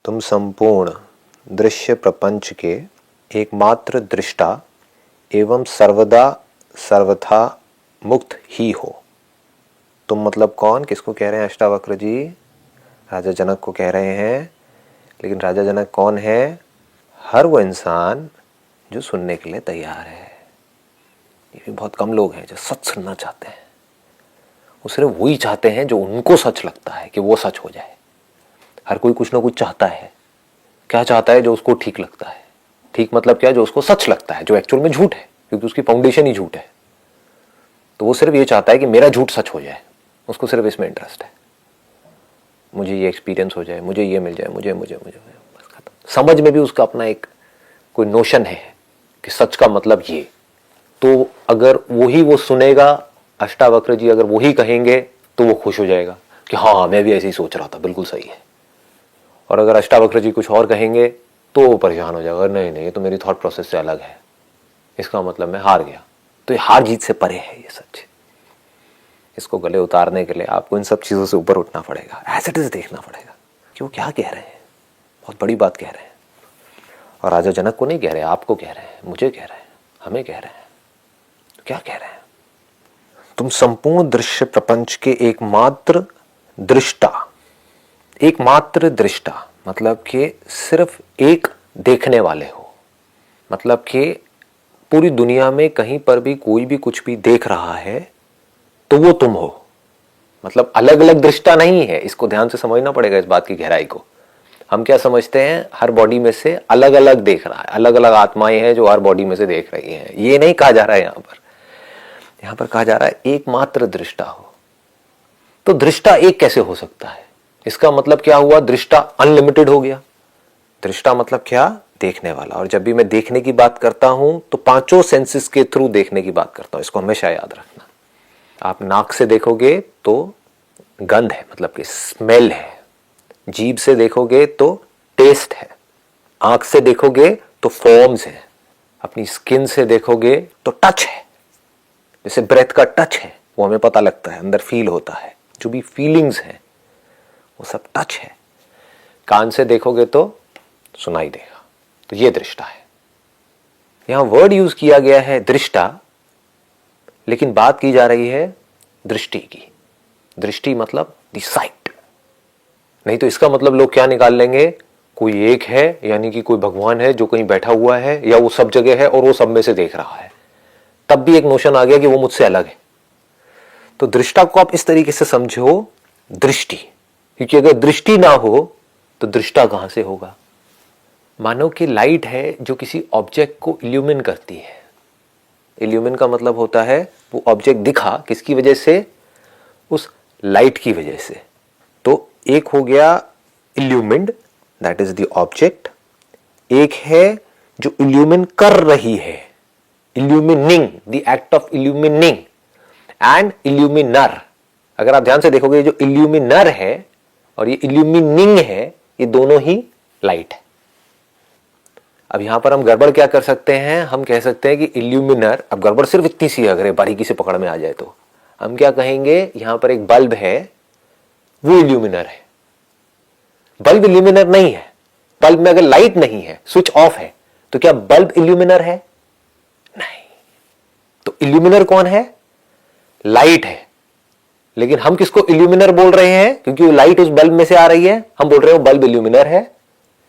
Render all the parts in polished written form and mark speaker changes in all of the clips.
Speaker 1: तुम संपूर्ण दृश्य प्रपंच के एकमात्र दृष्टा एवं सर्वदा सर्वथा मुक्त ही हो। तुम मतलब कौन, किसको कह रहे हैं अष्टावक्र जी? राजा जनक को कह रहे हैं। लेकिन राजा जनक कौन है? हर वो इंसान जो सुनने के लिए तैयार है। ये भी बहुत कम लोग हैं जो सच सुनना चाहते हैं। वो सिर्फ वही चाहते हैं जो उनको सच लगता है कि वो सच हो जाए। हर कोई कुछ ना कुछ चाहता है। क्या चाहता है? जो उसको ठीक लगता है। ठीक मतलब क्या? जो उसको सच लगता है, जो एक्चुअल में झूठ है, क्योंकि उसकी फाउंडेशन ही झूठ है। तो वो सिर्फ ये चाहता है कि मेरा झूठ सच हो जाए। उसको सिर्फ इसमें इंटरेस्ट है। मुझे ये एक्सपीरियंस हो जाए, मुझे ये मिल जाए, मुझे मुझे मुझे बस खत्म। समझ में भी उसका अपना एक कोई नोशन है कि सच का मतलब ये। तो अगर वो सुनेगा, अष्टावक्र जी अगर वही कहेंगे तो वो खुश हो जाएगा कि हाँ मैं भी ऐसे ही सोच रहा था, बिल्कुल सही है। और अगर अष्टावक्र जी कुछ और कहेंगे तो वो परेशान हो जाएगा, नहीं नहीं ये तो मेरी थॉट प्रोसेस से अलग है, इसका मतलब मैं हार गया। तो ये हार जीत से परे है ये सच। इसको गले उतारने के लिए आपको इन सब चीज़ों से ऊपर उठना पड़ेगा, एज इट इज देखना पड़ेगा कि वो क्या कह रहे हैं। बहुत बड़ी बात कह रहे हैं। और राजा जनक को नहीं कह रहे, आपको कह रहे हैं, मुझे कह रहे हैं, हमें कह रहे हैं। तो क्या कह रहे हैं? तुम संपूर्ण दृश्य प्रपंच के एकमात्र दृष्टा। एकमात्र दृष्टा मतलब कि सिर्फ एक देखने वाले हो। मतलब कि पूरी दुनिया में कहीं पर भी कोई भी कुछ भी देख रहा है तो वो तुम हो। मतलब अलग अलग दृष्टा नहीं है। इसको ध्यान से समझना पड़ेगा, इस बात की गहराई को। हम क्या समझते हैं? हर बॉडी में से अलग अलग देख रहा है, अलग अलग आत्माएं हैं जो हर बॉडी में से देख रही हैं। ये नहीं कहा जा रहा है यहां पर कहा जा रहा है एकमात्र दृष्टा हो। तो दृष्टा एक कैसे हो सकता है? इसका मतलब क्या हुआ? दृष्टा अनलिमिटेड हो गया। दृष्टा मतलब क्या? देखने वाला। और जब भी मैं देखने की बात करता हूं तो पांचों सेंसेस के थ्रू देखने की बात करता हूं। इसको हमेशा याद रखना। आप नाक से देखोगे तो गंध है, मतलब कि स्मेल है। जीभ से देखोगे तो टेस्ट है। आंख से देखोगे तो फॉर्म्स है। अपनी स्किन से देखोगे तो टच है। जैसे ब्रेथ का टच है, वो हमें पता लगता है, अंदर फील होता है। जो भी फीलिंग्स हैं वो सब टच है। कान से देखोगे तो सुनाई देगा। तो ये दृष्टा है। यहां वर्ड यूज किया गया है दृष्टा, लेकिन बात की जा रही है दृष्टि की। दृष्टि मतलब द साइट। नहीं तो इसका मतलब लोग क्या निकाल लेंगे? कोई एक है, यानी कि कोई भगवान है जो कहीं बैठा हुआ है, या वो सब जगह है और वो सब में से देख रहा है। तब भी एक नोशन आ गया कि वो मुझसे अलग है। तो दृष्टा को आप इस तरीके से समझो, दृष्टि। क्योंकि अगर दृष्टि ना हो तो दृष्टा कहां से होगा? मानो कि लाइट है जो किसी ऑब्जेक्ट को इल्यूमिन करती है। इल्यूमिन का मतलब होता है वो ऑब्जेक्ट दिखा किसकी वजह से? उस लाइट की वजह से। तो एक हो गया इल्यूमिन्ड, दैट इज द ऑब्जेक्ट। एक है जो इल्यूमिन कर रही है, illumining, the act of illumining. And illuminer, अगर आप ध्यान से देखोगे जो इल्यूमिनर है और ये इल्यूमिनिंग है, ये दोनों ही लाइट है। अब यहां पर हम गड़बड़ क्या कर सकते हैं? हम कह सकते हैं कि इल्यूमिनर, अब गड़बड़ सिर्फ इतनी सी है, अगर बारीकी से पकड़ में आ जाए तो हम क्या कहेंगे? यहां पर एक बल्ब है, वो इल्यूमिनर है। बल्ब इल्यूमिनर नहीं है। बल्ब में अगर लाइट नहीं है, स्विच ऑफ है, तो क्या बल्ब इल्यूमिनर है? नहीं। तो इल्यूमिनर कौन है? लाइट है। लेकिन हम किसको इल्यूमिनर बोल रहे हैं? क्योंकि वो लाइट उस बल्ब में से आ रही है, हम बोल रहे हैं वो बल्ब इल्यूमिनर है।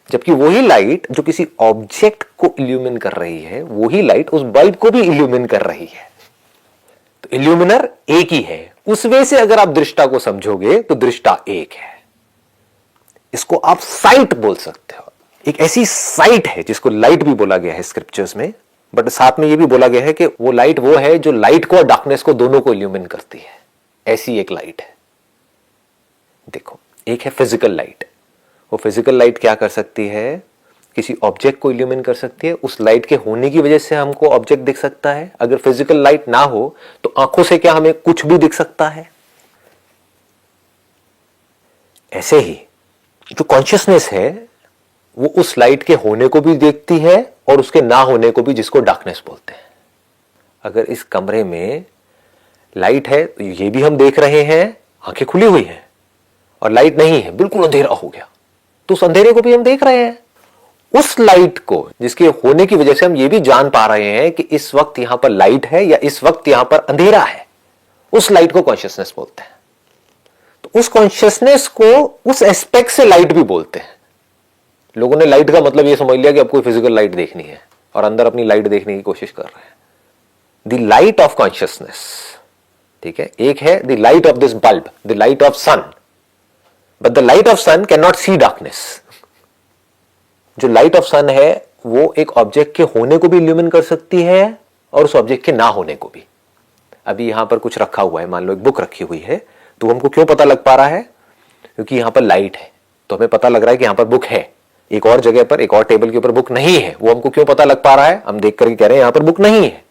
Speaker 1: जबकि वही लाइट जो किसी ऑब्जेक्ट को इल्यूमिन कर रही है, वही लाइट उस बल्ब को भी इल्यूमिन कर रही है। तो इल्यूमिनर एक ही है। उस वे से अगर आप दृष्टा को समझोगे तो दृष्टा एक है। इसको आप साइट बोल सकते हो। एक ऐसी साइट है जिसको लाइट भी बोला गया है स्क्रिप्चर्स में, बट साथ में यह भी बोला गया है कि वो लाइट वो है जो लाइट को और डार्कनेस को दोनों को इल्यूमिन करती है। ऐसी एक लाइट है। देखो, एक है फिजिकल लाइट। वो फिजिकल लाइट क्या कर सकती है? किसी ऑब्जेक्ट को इल्यूमिन कर सकती है। उस लाइट के होने की वजह से हमको ऑब्जेक्ट दिख सकता है। अगर फिजिकल लाइट ना हो तो आंखों से क्या हमें कुछ भी दिख सकता है? ऐसे ही जो कॉन्शियसनेस है वो उस लाइट के होने को भी देखती है और उसके ना होने को भी, जिसको डार्कनेस बोलते हैं। अगर इस कमरे में लाइट है तो ये भी हम देख रहे हैं, आंखें खुली हुई हैं, और लाइट नहीं है, बिल्कुल अंधेरा हो गया, तो उस अंधेरे को भी हम देख रहे हैं। उस लाइट को जिसके होने की वजह से हम ये भी जान पा रहे हैं कि इस वक्त यहां पर लाइट है या इस वक्त यहां पर अंधेरा है, उस लाइट को कॉन्शियसनेस बोलते हैं। तो उस कॉन्शियसनेस को उस एस्पेक्ट से लाइट भी बोलते हैं। लोगों ने लाइट का मतलब यह समझ लिया कि आपको फिजिकल लाइट देखनी है और अंदर अपनी लाइट देखने की कोशिश कर रहे हैं। द लाइट ऑफ कॉन्शियसनेस, ठीक है, एक है the light of this bulb, the light of sun, but the light of sun can not see darkness. जो लाइट ऑफ सन है वो एक ऑब्जेक्ट के होने को भी इल्यूमिन कर सकती है और उस ऑब्जेक्ट के ना होने को भी। अभी यहां पर कुछ रखा हुआ है, मान लो एक बुक रखी हुई है, तो हमको क्यों पता लग पा रहा है? क्योंकि यहां पर लाइट है, तो हमें पता लग रहा है कि यहां पर बुक है। एक और जगह पर, एक और टेबल के ऊपर बुक नहीं है, वो हमको क्यों पता लग पा रहा है? हम देख करके कह रहे हैं यहां पर बुक नहीं है।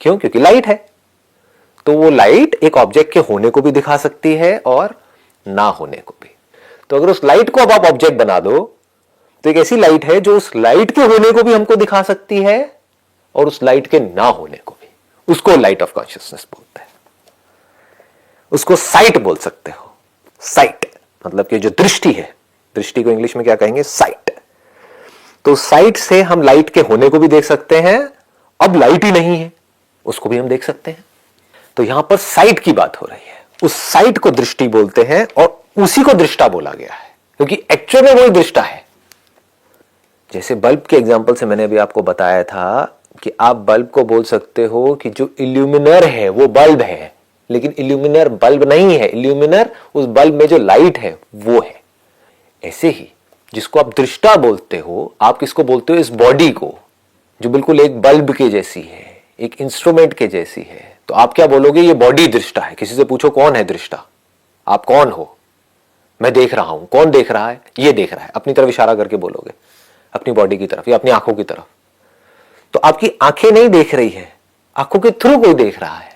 Speaker 1: क्यों? क्योंकि लाइट है। तो वो लाइट एक ऑब्जेक्ट के होने को भी दिखा सकती है और ना होने को भी। तो अगर उस लाइट को अब आप ऑब्जेक्ट बना दो तो एक ऐसी लाइट है जो उस लाइट के होने को भी हमको दिखा सकती है और उस लाइट के ना होने को भी। उसको लाइट ऑफ कॉन्शियसनेस बोलते हैं। उसको साइट बोल सकते हो। साइट मतलब कि जो दृष्टि है, दृष्टि को इंग्लिश में क्या कहेंगे? साइट। तो साइट से हम लाइट के होने को भी देख सकते हैं। अब लाइट ही नहीं है, उसको भी हम देख सकते हैं। तो यहां पर साइट की बात हो रही है। उस साइट को दृष्टि बोलते हैं और उसी को दृष्टा बोला गया है, क्योंकि एक्चुअल में वही दृष्टा है। जैसे बल्ब के एग्जांपल से मैंने अभी आपको बताया था कि आप बल्ब को बोल सकते हो कि जो इल्यूमिनर है वो बल्ब है, लेकिन इल्यूमिनर बल्ब नहीं है। इल्यूमिनर उस बल्ब में जो लाइट है वो है। ऐसे ही जिसको आप दृष्टा बोलते हो, आप किसको बोलते हो? इस बॉडी को, जो बिल्कुल एक बल्ब के जैसी है, एक इंस्ट्रूमेंट के जैसी है। तो आप क्या बोलोगे? ये बॉडी दृष्टा है। किसी से पूछो कौन है दृष्टा? आप कौन हो? मैं देख रहा हूं। कौन देख रहा है? ये देख रहा है। अपनी तरफ इशारा करके बोलोगे, अपनी बॉडी की तरफ या अपनी आंखों की तरफ। तो आपकी आंखें नहीं देख रही है, आंखों के थ्रू कोई देख रहा है,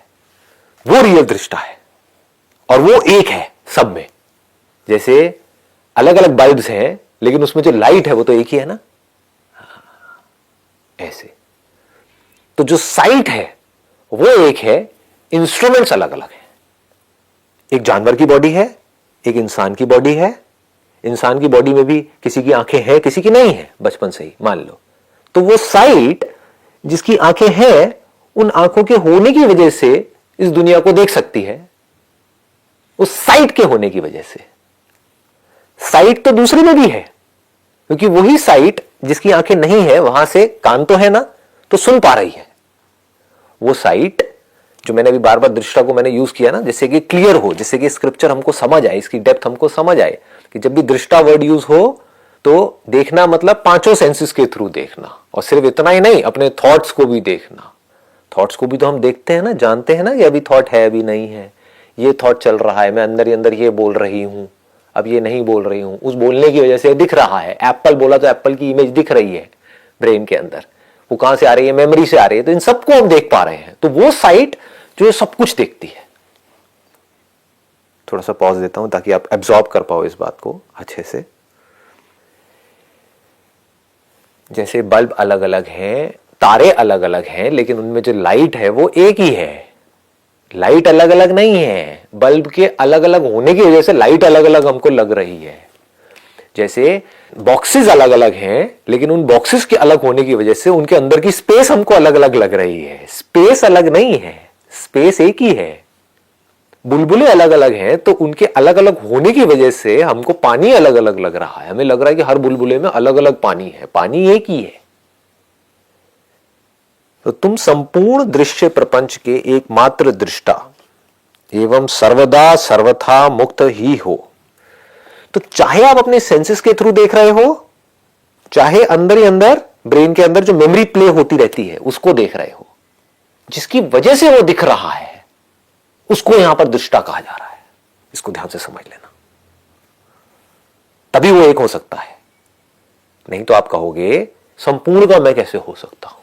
Speaker 1: वो रियल दृष्टा है। और वो एक है सब में। जैसे अलग अलग बल्ब्स हैं लेकिन उसमें जो लाइट है वो तो एक ही है ना, ऐसे। तो जो साइट है वो एक है, इंस्ट्रूमेंट्स अलग अलग है। एक जानवर की बॉडी है, एक इंसान की बॉडी है। इंसान की बॉडी में भी किसी की आंखें हैं, किसी की नहीं है, बचपन से ही मान लो। तो वो साइट जिसकी आंखें हैं, उन आंखों के होने की वजह से इस दुनिया को देख सकती है, उस साइट के होने की वजह से। साइट तो दूसरे में भी है, क्योंकि वही साइट जिसकी आंखें नहीं है, वहां से कान तो है ना, तो सुन पा रही है। वो साइट जो मैंने अभी बार बार दृष्टा को मैंने यूज किया ना, जिससे कि क्लियर हो, जिससे कि स्क्रिप्चर हमको समझ आए, इसकी डेप्थ हमको समझ आए कि जब भी दृष्टा वर्ड यूज हो तो देखना मतलब पांचों सेंसेस के थ्रू देखना। और सिर्फ इतना ही नहीं, अपने थॉट्स को भी देखना। थॉट्स को भी तो हम देखते हैं ना, जानते हैं ना कि अभी थॉट है, अभी नहीं है। ये थॉट चल रहा है, मैं अंदर ही अंदर ये बोल रही हूं, अब ये नहीं बोल रही हूं। उस बोलने की वजह से दिख रहा है। एप्पल बोला तो एप्पल की इमेज दिख रही है ब्रेन के अंदर। वो कहां से आ रही है? मेमोरी से आ रही है। तो इन सबको हम देख पा रहे हैं। तो वो साइट जो सब कुछ देखती है। थोड़ा सा पॉज देता हूं ताकि आप एब्जॉर्ब कर पाओ इस बात को अच्छे से। जैसे बल्ब अलग अलग हैं, तारे अलग अलग हैं, लेकिन उनमें जो लाइट है वो एक ही है। लाइट अलग अलग नहीं है। बल्ब के अलग अलग होने की वजह से लाइट अलग अलग हमको लग रही है। जैसे बॉक्सेस अलग अलग हैं, लेकिन उन बॉक्सेस के अलग होने की वजह से उनके अंदर की स्पेस हमको अलग अलग लग रही है। स्पेस अलग नहीं है, स्पेस एक ही है। बुलबुले अलग अलग हैं, तो उनके अलग अलग होने की वजह से हमको पानी अलग अलग लग रहा है। हमें लग रहा है कि हर बुलबुले में अलग अलग पानी है, पानी एक ही है। तो तुम संपूर्ण दृश्य प्रपंच के एकमात्र दृष्टा एवं सर्वदा सर्वथा मुक्त ही हो। तो चाहे आप अपने सेंसेस के थ्रू देख रहे हो, चाहे अंदर ही अंदर ब्रेन के अंदर जो मेमोरी प्ले होती रहती है उसको देख रहे हो, जिसकी वजह से वो दिख रहा है, उसको यहां पर दृष्टा कहा जा रहा है। इसको ध्यान से समझ लेना, तभी वो एक हो सकता है। नहीं तो आप कहोगे संपूर्ण का मैं कैसे हो सकता हूं?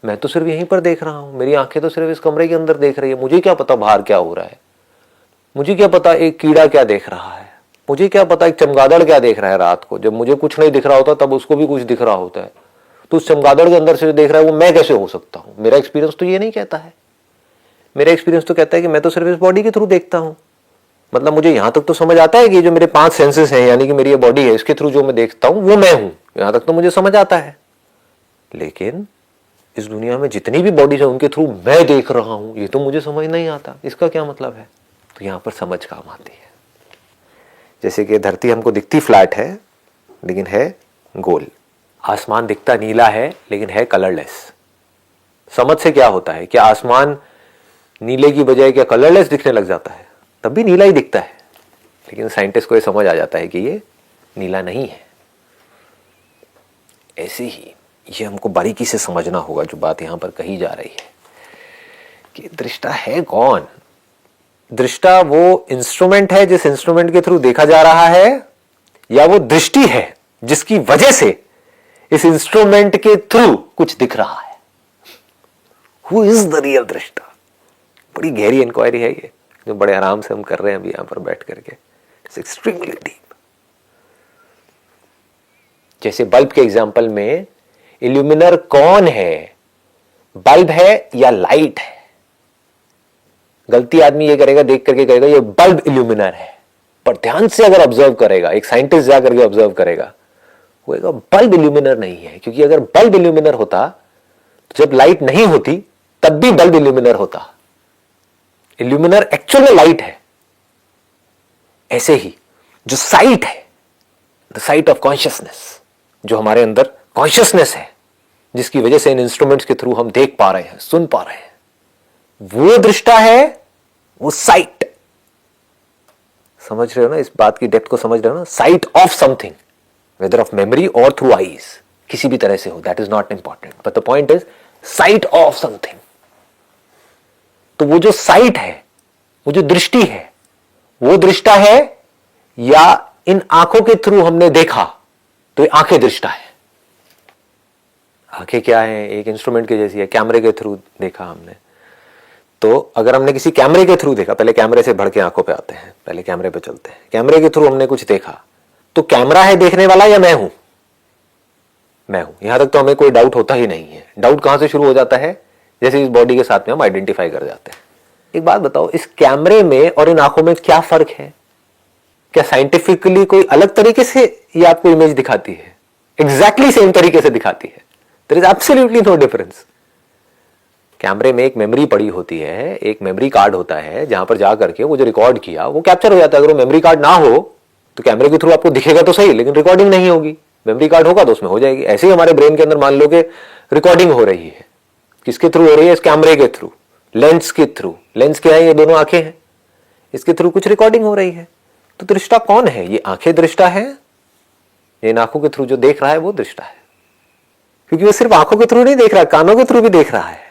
Speaker 1: मैं तो सिर्फ यहीं पर देख रहा हूं, मेरी आंखें तो सिर्फ इस कमरे के अंदर देख रही है। मुझे क्या पता बाहर क्या हो रहा है? मुझे क्या पता एक कीड़ा क्या देख रहा है? मुझे क्या पता एक चमगादड़ क्या देख रहा है? रात को जब मुझे कुछ नहीं दिख रहा होता तब उसको भी कुछ दिख रहा होता है। तो उस चमगादड़ के अंदर से जो देख रहा है वो मैं कैसे हो सकता हूं? मेरा एक्सपीरियंस तो ये नहीं कहता है। मेरा एक्सपीरियंस तो कहता है कि मैं तो सिर्फ इस बॉडी के थ्रू देखता हूं। मतलब मुझे यहां तक तो समझ आता है कि जो मेरे 5 सेंसेस हैं, यानी कि मेरी ये बॉडी है, इसके थ्रू जो मैं देखता हूं वो मैं हूं, यहां तक तो मुझे समझ आता है। लेकिन इस दुनिया में जितनी भी बॉडीज है उनके थ्रू मैं देख रहा हूं, ये तो मुझे समझ नहीं आता, इसका क्या मतलब है? तो यहां पर समझ काम आती है। जैसे कि धरती हमको दिखती फ्लैट है लेकिन है गोल, आसमान दिखता नीला है लेकिन है कलरलेस। समझ से क्या होता है? क्या आसमान नीले की बजाय क्या कलरलेस दिखने लग जाता है? तब भी नीला ही दिखता है, लेकिन साइंटिस्ट को यह समझ आ जाता है कि ये नीला नहीं है। ऐसे ही ये हमको बारीकी से समझना होगा जो बात यहां पर कही जा रही है कि दृष्टा है कौन। दृष्टा वो इंस्ट्रूमेंट है जिस इंस्ट्रूमेंट के थ्रू देखा जा रहा है, या वो दृष्टि है जिसकी वजह से इस इंस्ट्रूमेंट के थ्रू कुछ दिख रहा है? हु इज द रियल दृष्टा? बड़ी गहरी इंक्वायरी है ये, जो बड़े आराम से हम कर रहे हैं अभी यहां पर बैठ करके। It's extremely deep. जैसे बल्ब के एग्जाम्पल में इल्यूमिनर कौन है? बल्ब है या लाइट है? गलती आदमी ये करेगा, देख करके कहेगा ये बल्ब इल्यूमिनर है, पर ध्यान से अगर ऑब्जर्व करेगा, एक साइंटिस्ट जाकर के ऑब्जर्व करेगा, वो कहेगा बल्ब इल्यूमिनर नहीं है। क्योंकि अगर बल्ब इल्यूमिनर होता तो जब लाइट नहीं होती तब भी बल्ब इल्यूमिनर होता। इल्यूमिनर एक्चुअल में लाइट है। ऐसे ही जो साइट है, द साइट ऑफ कॉन्शियसनेस, जो हमारे अंदर कॉन्शियसनेस है, जिसकी वजह से इन इंस्ट्रूमेंट्स के थ्रू हम देख पा रहे हैं, सुन पा रहे हैं, वो दृष्टा है, वो साइट। समझ रहे हो ना इस बात की डेप्थ को? समझ रहे हो ना? Sight of something, whether of memory और थ्रू आईज, किसी भी तरह से हो, that is not important, but the point is sight of something. तो वो जो साइट है, वो जो दृष्टि है, वो दृष्टा है, या इन आंखों के थ्रू हमने देखा तो ये आंखें दृष्टा है? आंखें क्या है? एक इंस्ट्रूमेंट के जैसी है। कैमरे के थ्रू देखा हमने, तो अगर हमने किसी कैमरे के थ्रू देखा, पहले कैमरे से बढ़ के आंखों पे आते हैं, पहले कैमरे पे चलते हैं। कैमरे के थ्रू हमने कुछ देखा, तो कैमरा है देखने वाला या मैं हूं? मैं हूं। यहां तक तो हमें कोई डाउट होता ही नहीं है। डाउट कहां से शुरू हो जाता है? जैसे इस बॉडी के साथ में हम आइडेंटिफाई कर जाते हैं। एक बात बताओ, इस कैमरे में और इन आंखों में क्या फर्क है? क्या साइंटिफिकली कोई अलग तरीके से ये आपको इमेज दिखाती है? एग्जैक्टली सेम तरीके से दिखाती है। There is absolutely no difference. कैमरे में एक मेमोरी पड़ी होती है, एक मेमोरी कार्ड होता है, जहां पर जाकर के वो जो रिकॉर्ड किया वो कैप्चर हो जाता है। अगर वो मेमोरी कार्ड ना हो तो कैमरे के थ्रू आपको दिखेगा तो सही, लेकिन रिकॉर्डिंग नहीं होगी। मेमोरी कार्ड होगा तो उसमें हो जाएगी। ऐसे ही हमारे ब्रेन के अंदर मान लो कि रिकॉर्डिंग हो रही है। किसके थ्रू हो रही है? इस कैमरे के थ्रू, लेंस के थ्रू। लेंस क्या है? ये दोनों आंखें हैं, इसके थ्रू कुछ रिकॉर्डिंग हो रही है। तो दृष्टा कौन है? ये आंखें दृष्टा है, इन आंखों के थ्रू जो देख रहा है वो दृष्टा है। क्योंकि वो सिर्फ आंखों के थ्रू नहीं देख रहा, कानों के थ्रू भी देख रहा है।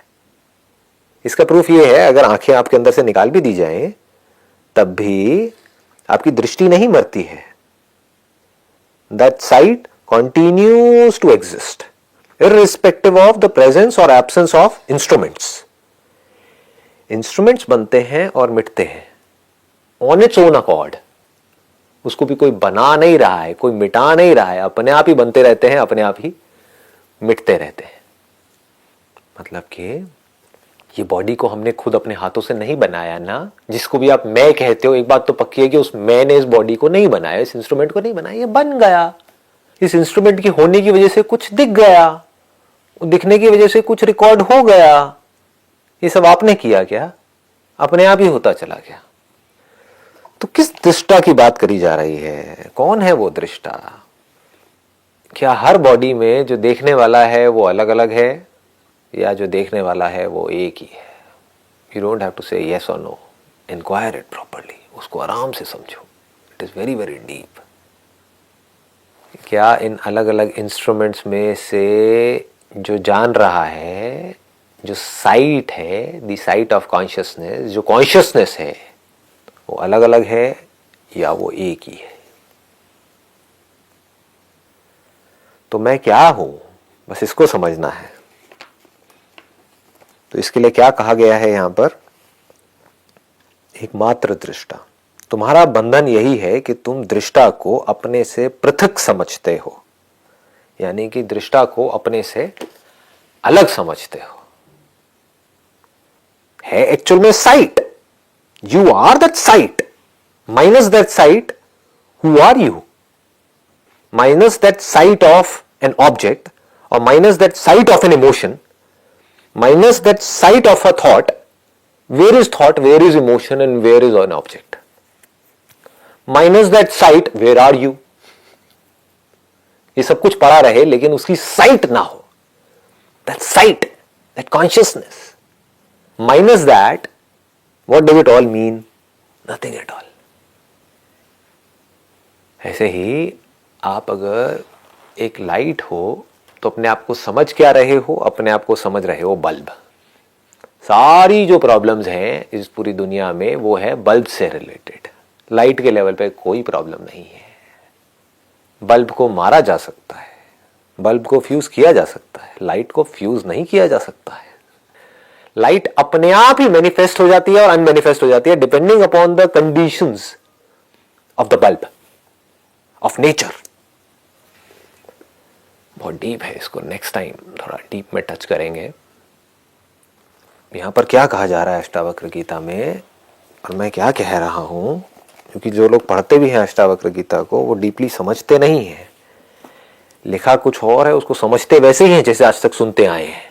Speaker 1: इसका प्रूफ ये है, अगर आंखें आपके अंदर से निकाल भी दी जाएं तब भी आपकी दृष्टि नहीं मरती है। That sight continues to exist irrespective of the presence और एब्सेंस ऑफ इंस्ट्रूमेंट्स। इंस्ट्रूमेंट्स बनते हैं और मिटते हैं ऑन इट्स ओन अकॉर्ड। उसको भी कोई बना नहीं रहा है, कोई मिटा नहीं रहा है, अपने आप ही बनते रहते हैं, अपने आप ही मिटते रहते हैं। मतलब कि ये बॉडी को हमने खुद अपने हाथों से नहीं बनाया ना। जिसको भी आप मैं कहते हो, एक बात तो पक्की है कि उस मैं ने इस बॉडी को नहीं बनाया, इस इंस्ट्रूमेंट को नहीं बनाया, ये बन गया। इस इंस्ट्रूमेंट की होने की वजह से कुछ दिख गया, दिखने की वजह से कुछ रिकॉर्ड हो गया। ये सब आपने किया क्या? अपने आप ही होता चला गया। तो किस दृष्टा की बात करी जा रही है? कौन है वो दृष्टा? क्या हर बॉडी में जो देखने वाला है वो अलग अलग है, या जो देखने वाला है वो एक ही है? यू डोंट हैव टू से यस और नो, इंक्वायर इट प्रॉपरली, उसको आराम से समझो। It is very very deep. क्या इन अलग अलग इंस्ट्रूमेंट्स में से जो जान रहा है, जो साइट है, द साइट ऑफ कॉन्शियसनेस, जो कॉन्शियसनेस है, वो अलग अलग है या वो एक ही है? तो मैं क्या हूं, बस इसको समझना है। तो इसके लिए क्या कहा गया है यहां पर? एकमात्र दृष्टा। तुम्हारा बंधन यही है कि तुम दृष्टा को अपने से पृथक समझते हो, यानी कि दृष्टा को अपने से अलग समझते हो। है एक्चुअल में sight, you are that sight, minus that sight, who are you? Minus that sight of an object और minus that sight of an emotion, minus that sight of a thought, where is emotion and where is an object? Minus that sight, where are you? ये सब कुछ पड़ा रहे लेकिन उसकी site ना हो, that sight, that consciousness. Minus that, what does it all mean? Nothing at all. ऐसे ही आप अगर एक लाइट हो तो अपने आप को समझ क्या रहे हो? अपने आप को समझ रहे हो बल्ब। सारी जो प्रॉब्लम्स हैं इस पूरी दुनिया में वो है बल्ब से रिलेटेड। लाइट के लेवल पे कोई प्रॉब्लम नहीं है। बल्ब को मारा जा सकता है, बल्ब को फ्यूज किया जा सकता है, लाइट को फ्यूज नहीं किया जा सकता है। लाइट अपने आप ही मैनिफेस्ट हो जाती है और अनमैनिफेस्ट हो जाती है depending upon the conditions of the bulb, of nature. बहुत डीप है, इसको नेक्स्ट टाइम थोड़ा डीप में टच करेंगे। यहां पर क्या कहा जा रहा है अष्टावक्र गीता में और मैं क्या कह रहा हूं, क्योंकि जो लोग पढ़ते भी हैं अष्टावक्र गीता को वो डीपली समझते नहीं हैं। लिखा कुछ और है, उसको समझते वैसे ही हैं जैसे आज तक सुनते आए हैं।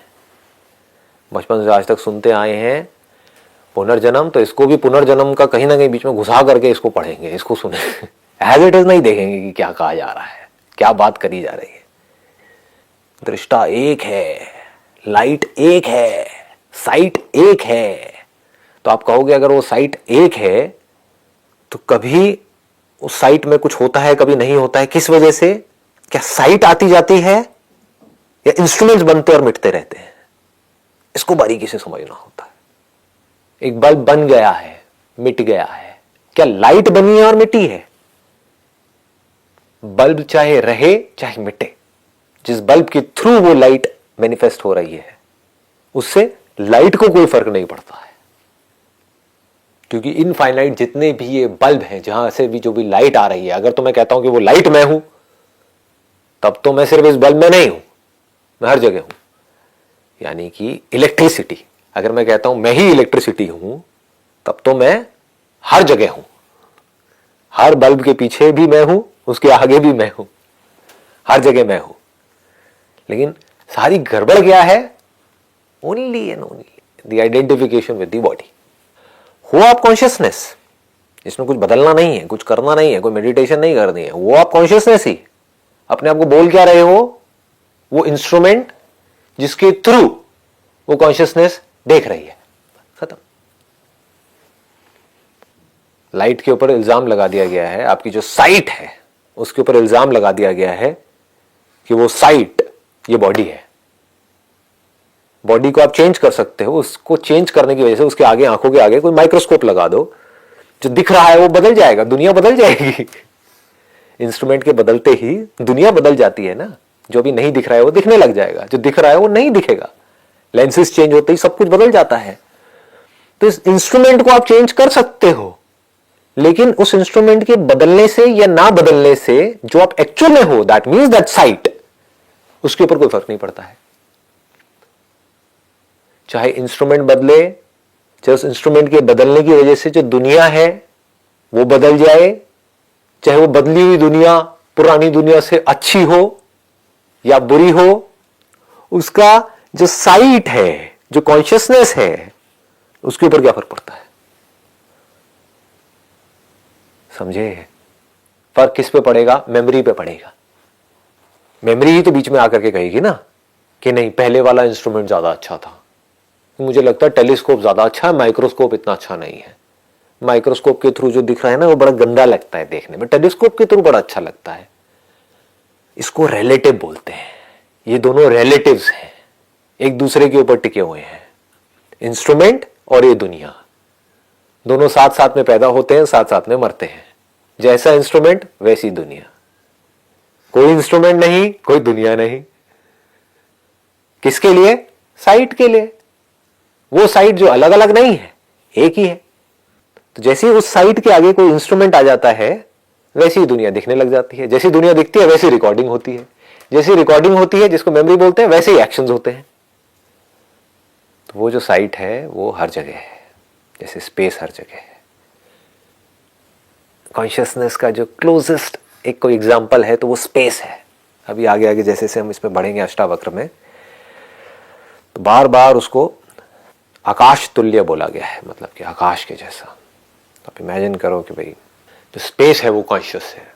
Speaker 1: बचपन से आज तक सुनते आए हैं पुनर्जन्म, तो इसको भी पुनर्जन्म का कहीं ना कहीं बीच में घुसा करके इसको पढ़ेंगे, इसको सुने एज इट इज नहीं देखेंगे कि क्या कहा जा रहा है, क्या बात करी जा रही है। दृष्टा एक है, लाइट एक है, साइट एक है। तो आप कहोगे अगर वो साइट एक है तो कभी उस साइट में कुछ होता है, कभी नहीं होता है, किस वजह से? क्या साइट आती जाती है या इंस्ट्रूमेंट्स बनते और मिटते रहते हैं? इसको बारीकी से समझना होता है। एक बल्ब बन गया है, मिट गया है, क्या लाइट बनी है और मिटी है? बल्ब चाहे रहे चाहे मिटे, जिस बल्ब के थ्रू वो लाइट मैनिफेस्ट हो रही है उससे लाइट को कोई फर्क नहीं पड़ता है, क्योंकि इनफाइनाइट जितने भी ये बल्ब हैं, जहां से भी जो भी लाइट आ रही है, अगर तो मैं कहता हूं कि वो लाइट मैं हूं तब तो मैं सिर्फ इस बल्ब में नहीं हूं, मैं हर जगह हूं। यानी कि इलेक्ट्रिसिटी, अगर मैं कहता हूं मैं ही इलेक्ट्रिसिटी हूं तब तो मैं हर जगह हूं, हर बल्ब के पीछे भी मैं हूं, उसके आगे भी मैं हूं, हर जगह मैं हूं। लेकिन सारी गड़बड़ क्या है? Only and only the identification with the body. हो आप कॉन्शियसनेस, इसमें कुछ बदलना नहीं है, कुछ करना नहीं है, कोई मेडिटेशन नहीं करनी है, वो आप कॉन्शियसनेस ही। अपने आप को बोल क्या रहे हो? वो इंस्ट्रूमेंट जिसके थ्रू वो कॉन्शियसनेस देख रही है, खत्म। लाइट के ऊपर इल्जाम लगा दिया गया है, आपकी जो साइट है उसके ऊपर इल्जाम लगा दिया गया है कि वो साइट ये बॉडी है। बॉडी को आप चेंज कर सकते हो, उसको चेंज करने की वजह से उसके आगे, आंखों के आगे कोई माइक्रोस्कोप लगा दो, जो दिख रहा है वो बदल जाएगा, दुनिया बदल जाएगी। इंस्ट्रूमेंट के बदलते ही दुनिया बदल जाती है ना। जो भी नहीं दिख रहा है वो दिखने लग जाएगा, जो दिख रहा है वो नहीं दिखेगा। लेंसेज चेंज होते ही सब कुछ बदल जाता है। तो इस इंस्ट्रूमेंट को आप चेंज कर सकते हो, लेकिन उस इंस्ट्रूमेंट के बदलने से या ना बदलने से जो आप एक्चुअल में हो, दैट मीन्स दैट साइट, उसके ऊपर कोई फर्क नहीं पड़ता है। चाहे इंस्ट्रूमेंट बदले, चाहे उस इंस्ट्रूमेंट के बदलने की वजह से जो दुनिया है वो बदल जाए, चाहे वो बदली हुई दुनिया पुरानी दुनिया से अच्छी हो या बुरी हो, उसका जो साइट है, जो कॉन्शियसनेस है, उसके ऊपर क्या फर्क पड़ता है? समझे? फर्क किस पे पड़ेगा? मेमोरी पे पड़ेगा। मेमोरी ही तो बीच में आकर के कहेगी ना कि नहीं, पहले वाला इंस्ट्रूमेंट ज्यादा अच्छा था, मुझे लगता है टेलीस्कोप ज्यादा अच्छा है, माइक्रोस्कोप इतना अच्छा नहीं है। माइक्रोस्कोप के थ्रू जो दिख रहा है ना वो बड़ा गंदा लगता है देखने में, टेलीस्कोप के थ्रू बड़ा अच्छा लगता है। इसको रिलेटिव बोलते हैं। ये दोनों रिलेटिव्स हैं, एक दूसरे के ऊपर टिके हुए हैं। इंस्ट्रूमेंट और ये दुनिया दोनों साथ साथ में पैदा होते हैं, साथ साथ में मरते हैं। जैसा इंस्ट्रूमेंट वैसी दुनिया। कोई इंस्ट्रूमेंट नहीं, कोई दुनिया नहीं। किसके लिए? साइट के लिए। वो साइट जो अलग अलग नहीं है, एक ही है। तो जैसे ही उस साइट के आगे कोई इंस्ट्रूमेंट आ जाता है वैसी ही दुनिया दिखने लग जाती है। जैसी दुनिया दिखती है वैसी रिकॉर्डिंग होती है, जैसी रिकॉर्डिंग होती है जिसको मेमोरी बोलते हैं, वैसे ही एक्शंस होते हैं। तो वो जो साइट है वो हर जगह है, जैसे स्पेस हर जगह है। कॉन्शियसनेस का जो क्लोजेस्ट एक कोई एग्जाम्पल है तो वो स्पेस है। अभी आगे आगे जैसे जैसे हम इसमें बढ़ेंगे अष्टावक्र में, तो बार बार उसको आकाश तुल्य बोला गया है, मतलब कि आकाश के जैसा। तो आप इमेजिन करो कि भाई जो स्पेस है वो कॉन्शियस है,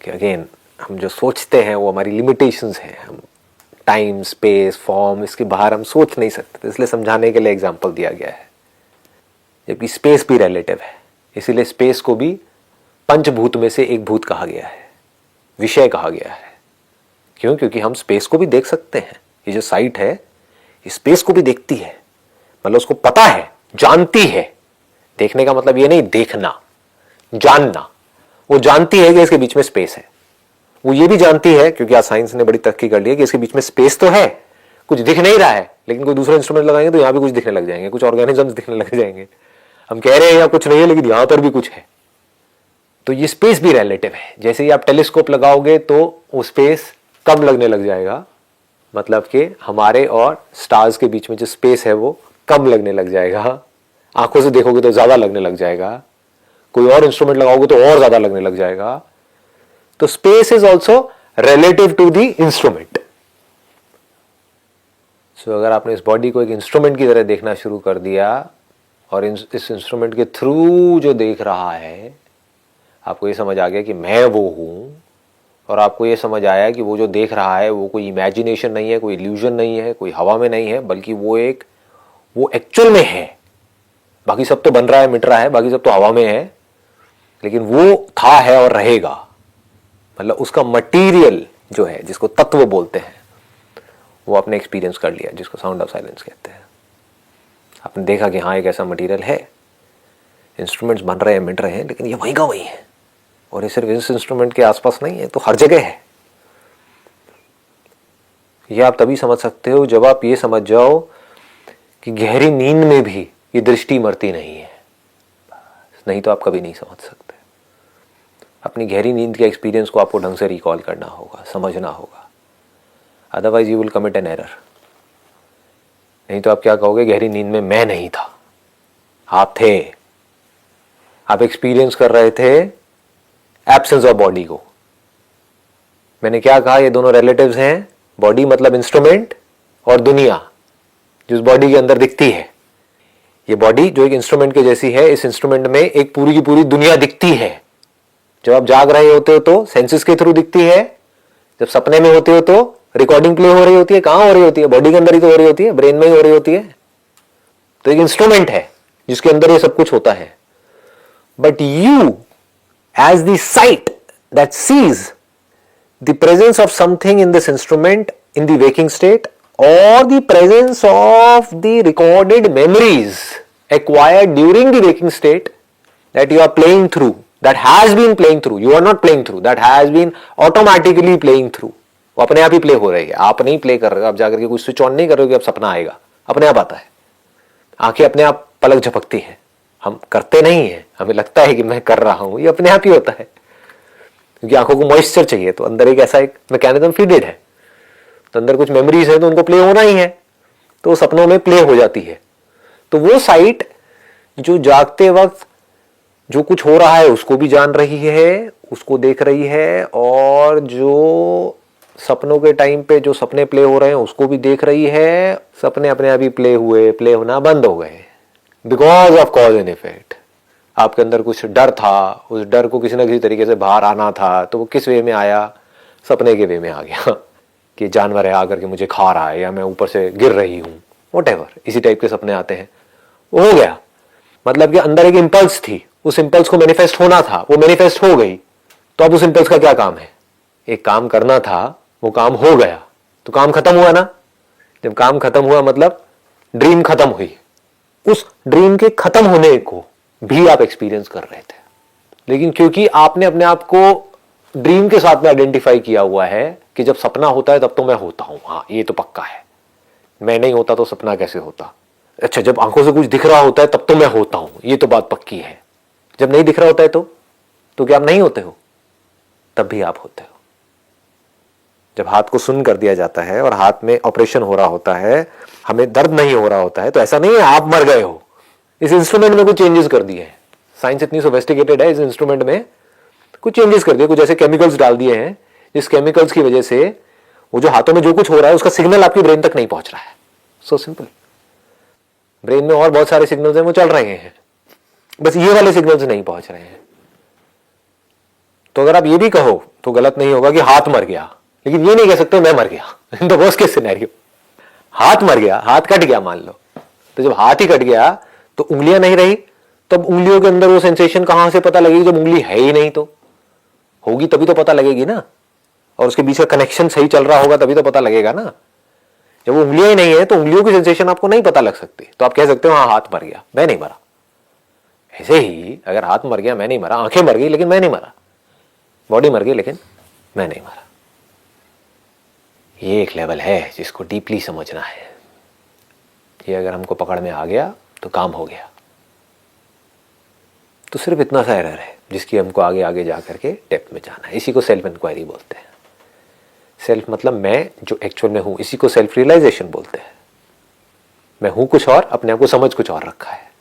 Speaker 1: कि अगेन हम जो सोचते हैं वो हमारी लिमिटेशंस हैं, हम टाइम स्पेस फॉर्म इसके बाहर हम सोच नहीं सकते, तो इसलिए समझाने के लिए एग्जाम्पल दिया गया है। जबकि स्पेस भी रिलेटिव है, इसीलिए स्पेस को भी पंचभूत में से एक भूत कहा गया है, विषय कहा गया है। क्यों? क्योंकि हम स्पेस को भी देख सकते हैं। ये जो साइट है ये स्पेस को भी देखती है, मतलब उसको पता है, जानती है। देखने का मतलब ये नहीं देखना, जानना। वो जानती है कि इसके बीच में स्पेस है। वो ये भी जानती है, क्योंकि आज साइंस ने बड़ी तरक्की कर ली है, कि इसके बीच में स्पेस तो है, कुछ दिख नहीं रहा है, लेकिन कोई दूसरा इंस्ट्रूमेंट लगाएंगे तो यहां भी कुछ दिखने लग जाएंगे, कुछ ऑर्गेनिजम्स दिखने लग जाएंगे। हम कह रहे हैं यहाँ कुछ नहीं है, लेकिन यहां पर भी कुछ है। तो ये स्पेस भी रिलेटिव है। जैसे ही आप टेलीस्कोप लगाओगे तो वो स्पेस कम लगने लग जाएगा, मतलब कि हमारे और स्टार्स के बीच में जो स्पेस है वो कम लगने लग जाएगा। आंखों से देखोगे तो ज्यादा लगने लग जाएगा, कोई और इंस्ट्रूमेंट लगाओगे तो और ज्यादा लगने लग जाएगा। तो space is also relative to the instrument. So अगर आपने इस बॉडी को एक इंस्ट्रूमेंट की तरह देखना शुरू कर दिया और इस इंस्ट्रूमेंट के थ्रू जो देख रहा है, आपको ये समझ आ गया कि मैं वो हूं, और आपको ये समझ आया कि वो जो देख रहा है वो कोई इमेजिनेशन नहीं है, कोई इल्यूजन नहीं है, कोई हवा में नहीं है, बल्कि वो एक्चुअल में है। बाकी सब तो बन रहा है, मिट रहा है, बाकी सब तो हवा में है, लेकिन वो था, है और रहेगा। मतलब उसका मटेरियल जो है, जिसको तत्व बोलते हैं, वो आपने एक्सपीरियंस कर लिया, जिसको साउंड ऑफ साइलेंस कहते हैं। आपने देखा कि हाँ एक ऐसा मटेरियल है, इंस्ट्रूमेंट्स बन रहे हैं, मिट रहे हैं, लेकिन ये वही का वही है। और ये सिर्फ इस इंस्ट्रूमेंट के आसपास नहीं है, तो हर जगह है। ये आप तभी समझ सकते हो जब आप ये समझ जाओ कि गहरी नींद में भी ये दृष्टि मरती नहीं है। नहीं तो आप कभी नहीं समझ सकते। अपनी गहरी नींद के एक्सपीरियंस को आपको ढंग से रिकॉल करना होगा, समझना होगा, otherwise you will commit an error. नहीं तो आप क्या कहोगे, गहरी नींद में मैं नहीं था, आप थे। आप एक्सपीरियंस कर रहे थे एब्सेंस ऑफ बॉडी को। मैंने क्या कहा, ये दोनों रिलेटिव्स हैं। बॉडी मतलब इंस्ट्रूमेंट, और दुनिया जो इस बॉडी के अंदर दिखती है। ये बॉडी जो एक इंस्ट्रूमेंट के जैसी है, इस इंस्ट्रूमेंट में एक पूरी की पूरी दुनिया दिखती है। जब आप जाग रहे होते हो तो सेंसेस के थ्रू दिखती है, जब सपने में होते हो तो रिकॉर्डिंग प्ले हो रही होती है। कहां हो रही होती है? बॉडी के अंदर ही तो हो रही होती है, ब्रेन में ही हो रही होती है। तो एक इंस्ट्रूमेंट है जिसके अंदर ये सब कुछ होता है। But you as the sight that sees the presence of something in this instrument in the waking state, or the presence of the recorded memories acquired during the waking state that you are playing through, that has been playing through, you are not playing through, that has been automatically playing through। वो अपने आप ही play हो रही है, आप नहीं play कर रहे हो, आप जाकर के कुछ स्विच ऑन नहीं कर रहे हो कि अब सपना आएगा, अपने आप आता है। आंखें अपने आप पलक झपकती हैं, हम करते नहीं है, हमें लगता है कि मैं कर रहा हूं, ये अपने आप ही होता है। क्योंकि आंखों को मॉइस्चर चाहिए, तो अंदर एक ऐसा एक मैकेनिज्म फीडेड है, तो अंदर कुछ मेमोरीज है तो उनको प्ले होना ही है, तो सपनों में प्ले हो जाती है। तो वो साइट जो जागते वक्त जो कुछ हो रहा है उसको भी जान रही है, उसको देख रही है, और जो सपनों के टाइम पे जो सपने प्ले हो रहे हैं उसको भी देख रही है। सपने अपने आप ही प्ले हुए, प्ले होना बंद हो गए, because of cause and effect. आपके अंदर कुछ डर था, उस डर को किसी न किसी तरीके से बाहर आना था, तो वो किस वे में आया? सपने के वे में आ गया कि जानवर है आकर के मुझे खा रहा है, या मैं ऊपर से गिर रही हूं, व्हाटएवर, इसी टाइप के सपने आते हैं। वो हो गया, मतलब कि अंदर एक इंपल्स थी, उस इंपल्स को मैनिफेस्ट होना था, वो मैनिफेस्ट हो गई। तो अब उस इंपल्स का क्या काम है? एक काम करना था, वो काम हो गया, तो काम खत्म हुआ ना। जब काम खत्म हुआ मतलब ड्रीम खत्म हुई, उस ड्रीम के खत्म होने को भी आप एक्सपीरियंस कर रहे थे। लेकिन क्योंकि आपने अपने आप को ड्रीम के साथ में आइडेंटिफाई किया हुआ है कि जब सपना होता है तब तो मैं होता हूं, हाँ ये तो पक्का है, मैं नहीं होता तो सपना कैसे होता। अच्छा, जब आंखों से कुछ दिख रहा होता है तब तो मैं होता हूं, ये तो बात पक्की है। जब नहीं दिख रहा होता है तो क्या आप नहीं होते हो? तब भी आप होते हो। जब हाथ को सुन्न कर दिया जाता है और हाथ में ऑपरेशन हो रहा होता है, हमें दर्द नहीं हो रहा होता है, तो ऐसा नहीं है आप मर गए हो, इस इंस्ट्रूमेंट में कुछ चेंजेस कर दिए हैं, साइंस इतनी सोफिस्टिकेटेड है, इस इंस्ट्रूमेंट में कुछ चेंजेस कर दिए, कुछ ऐसे केमिकल्स डाल दिए हैं जिस केमिकल्स की वजह से वो जो हाथों में जो कुछ हो रहा है उसका सिग्नल आपकी ब्रेन तक नहीं पहुंच रहा है। So simple. ब्रेन में और बहुत सारे सिग्नल्स हैं वो चल रहे हैं, बस ये वाले सिग्नल्स नहीं पहुंच रहे हैं। तो अगर आप ये भी कहो तो गलत नहीं होगा कि हाथ मर गया, लेकिन ये नहीं कह सकते मैं मर गया। In the worst case scenario हाथ मर गया, हाथ कट गया मान लो, तो जब हाथ ही कट गया तो उंगलियां नहीं रही, तब उंगलियों के अंदर वो सेंसेशन कहां से पता लगेगी? जब उंगली है ही नहीं तो होगी तभी तो पता लगेगी ना, और उसके बीच का कनेक्शन सही चल रहा होगा तभी तो पता लगेगा ना। जब वो उंगलियां ही नहीं है तो उंगलियों की सेंसेशन आपको नहीं पता लग सकती, तो आप कह सकते हो हाँ हाथ मर गया, मैं नहीं मरा। ऐसे ही अगर हाथ मर गया मैं नहीं मरा, आंखें मर गई लेकिन मैं नहीं मरा, बॉडी मर गई लेकिन मैं नहीं मरा। ये एक लेवल है जिसको डीपली समझना है। ये अगर हमको पकड़ में आ गया तो काम हो गया। तो सिर्फ इतना सा एरर है जिसकी हमको आगे आगे जा करके डेप्थ में जाना है। इसी को सेल्फ इंक्वायरी बोलते हैं। सेल्फ मतलब मैं जो एक्चुअल में हूं, इसी को सेल्फ रियलाइजेशन बोलते हैं। मैं हूं कुछ और, अपने आप को समझ कुछ और रखा है।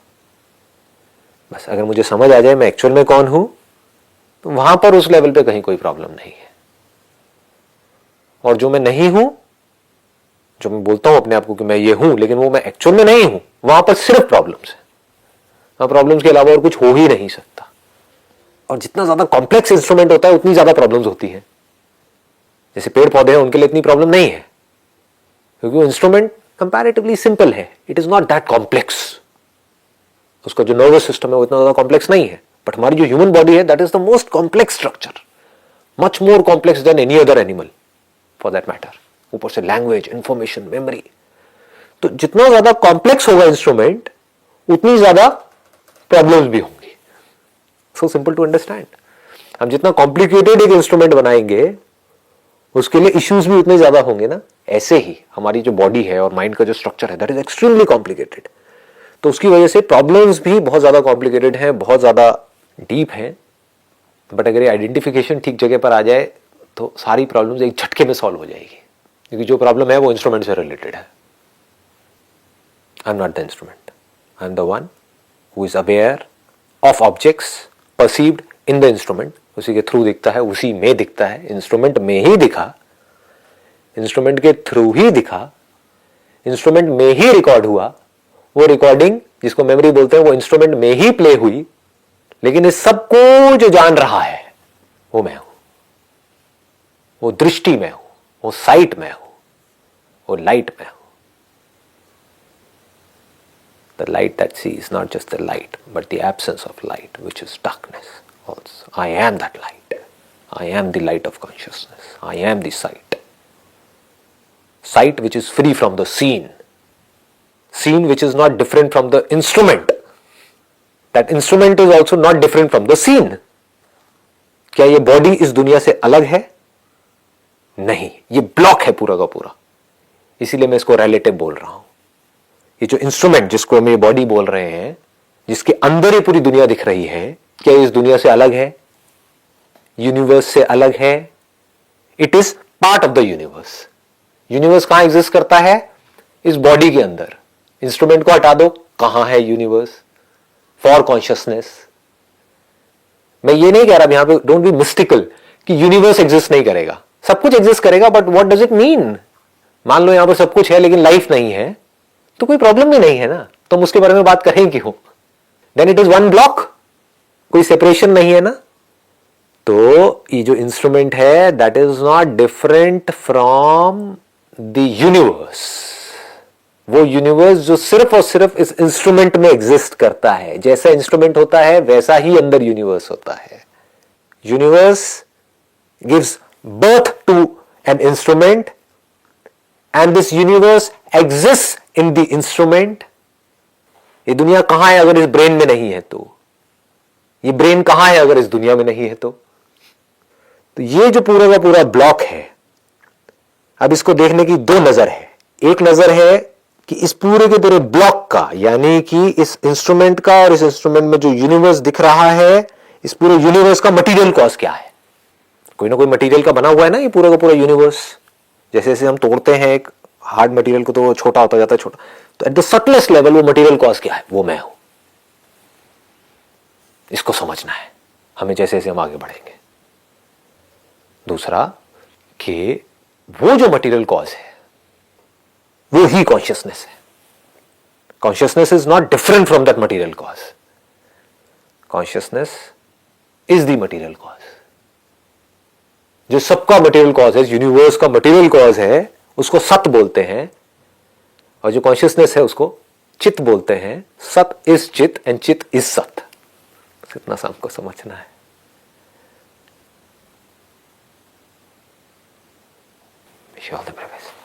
Speaker 1: बस अगर मुझे समझ आ जाए मैं एक्चुअल में कौन हूं, तो वहां पर उस लेवल पे कहीं कोई प्रॉब्लम नहीं है। और जो मैं नहीं हूं, जो मैं बोलता हूं अपने आप को कि मैं ये हूं, लेकिन वो मैं एक्चुअल में नहीं हूं, वहां पर सिर्फ प्रॉब्लम्स है। प्रॉब्लम्स के अलावा और कुछ हो ही नहीं सकता। और जितना ज्यादा कॉम्प्लेक्स इंस्ट्रूमेंट होता है उतनी ज्यादा प्रॉब्लम्स होती हैं। जैसे पेड़ पौधे हैं, उनके लिए इतनी प्रॉब्लम नहीं है क्योंकि वो इंस्ट्रूमेंट कंपैरेटिवली सिंपल है। It is not that complex. उसका जो नर्वस सिस्टम है वो इतना ज्यादा कॉम्प्लेक्स नहीं है। बट हमारी जो ह्यूमन बॉडी है that is the most complex structure, much more complex than any other animal for that matter. ऊपर से लैंग्वेज, इंफॉर्मेशन, मेमोरी। तो जितना ज्यादा कॉम्प्लेक्स होगा इंस्ट्रूमेंट उतनी ज्यादा प्रॉब्लम्स भी होंगी। So simple to understand. हम जितना कॉम्प्लिकेटेड एक इंस्ट्रूमेंट बनाएंगे उसके लिए इश्यूज भी उतने ज्यादा होंगे ना। ऐसे ही हमारी जो बॉडी है और माइंड का जो स्ट्रक्चर है दैट इज एक्सट्रीमली कॉम्प्लिकेटेड, तो उसकी वजह से प्रॉब्लम्स भी बहुत ज्यादा कॉम्प्लिकेटेड है, बहुत ज्यादा डीप है। बट अगर ये आइडेंटिफिकेशन ठीक जगह पर आ जाए तो सारी प्रॉब्लम्स एक झटके में सॉल्व हो जाएगी, क्योंकि जो प्रॉब्लम है वो इंस्ट्रूमेंट से रिलेटेड है। I am not the instrument, I am the one who is aware of objects perceived in the instrument। उसी के थ्रू दिखता है, उसी में दिखता है, इंस्ट्रूमेंट में ही दिखा, इंस्ट्रूमेंट के थ्रू ही दिखा, इंस्ट्रूमेंट में ही रिकॉर्ड हुआ। वो रिकॉर्डिंग जिसको मेमोरी बोलते हैं वो इंस्ट्रूमेंट में ही प्ले हुई। लेकिन इस सबको जो जान रहा है वो मैं हूं, वो दृष्टि में हूं, वो साइट में हूं, वो लाइट में हूं। The light that sees, not just the light, but the absence of light, which is darkness also. I am that light. I am the light of consciousness. I am the sight. Sight which is free from the seen. Seen which is not different from the instrument. That instrument is also not different from the seen. क्या ये body इस दुनिया से अलग है? नहीं, ये block है पूरा का पूरा। इसीलिए मैं इसको रिलेटिव बोल रहा हूं। ये जो इंस्ट्रूमेंट जिसको हम ये बॉडी बोल रहे हैं, जिसके अंदर ये पूरी दुनिया दिख रही है, क्या इस दुनिया से अलग है? यूनिवर्स से अलग है? It is part of the universe. Universe कहां एग्जिस्ट करता है? इस बॉडी के अंदर। इंस्ट्रूमेंट को हटा दो, कहां है यूनिवर्स? For consciousness. मैं ये नहीं कह रहा यहां पे, डोंट बी मिस्टिकल, कि यूनिवर्स एग्जिस्ट नहीं करेगा। सब कुछ एग्जिस्ट करेगा, but what does it mean? मान लो यहां पर सब कुछ है लेकिन लाइफ नहीं है, तो कोई प्रॉब्लम भी नहीं है ना, तो हम उसके बारे में बात करें क्यों? Then it is one block, कोई सेपरेशन नहीं है ना। तो ये जो इंस्ट्रूमेंट है that is not different from the universe. वो यूनिवर्स जो सिर्फ और सिर्फ इस इंस्ट्रूमेंट में एग्जिस्ट करता है। जैसा इंस्ट्रूमेंट होता है वैसा ही अंदर यूनिवर्स होता है। Universe gives birth to an instrument and this universe exist in the instrument. ये दुनिया कहां है अगर इस ब्रेन में नहीं है तो? ये ब्रेन कहां है अगर इस दुनिया में नहीं है तो ये जो पूरा का पूरा ब्लॉक है, अब इसको देखने की दो नजर है। एक नजर है कि इस पूरे के पूरे ब्लॉक का, यानी कि इस इंस्ट्रूमेंट का और इस इंस्ट्रूमेंट में जो यूनिवर्स दिख रहा है, इस पूरे यूनिवर्स का मटेरियल कॉज क्या है? कोई ना कोई मटेरियल का बना हुआ है ना ये पूरा का पूरा यूनिवर्स। जैसे जैसे हम तोड़ते हैं एक हार्ड मटेरियल को तो वो छोटा होता जाता है, छोटा। तो एट द सटलेस्ट लेवल वो मटेरियल कॉज क्या है? वो मैं हूं। इसको समझना है हमें जैसे जैसे हम आगे बढ़ेंगे। दूसरा कि वो जो मटेरियल कॉज है वो ही कॉन्शियसनेस है। Consciousness is not different from that material cause. Consciousness is the material cause. जो सबका मटेरियल कॉज है, यूनिवर्स का मटेरियल कॉज है, उसको सत बोलते हैं, और जो कॉन्शियसनेस है उसको चित बोलते हैं। सत इज चित एंड चित इज सत। इतना सा हमको समझना है। Wish you all the best.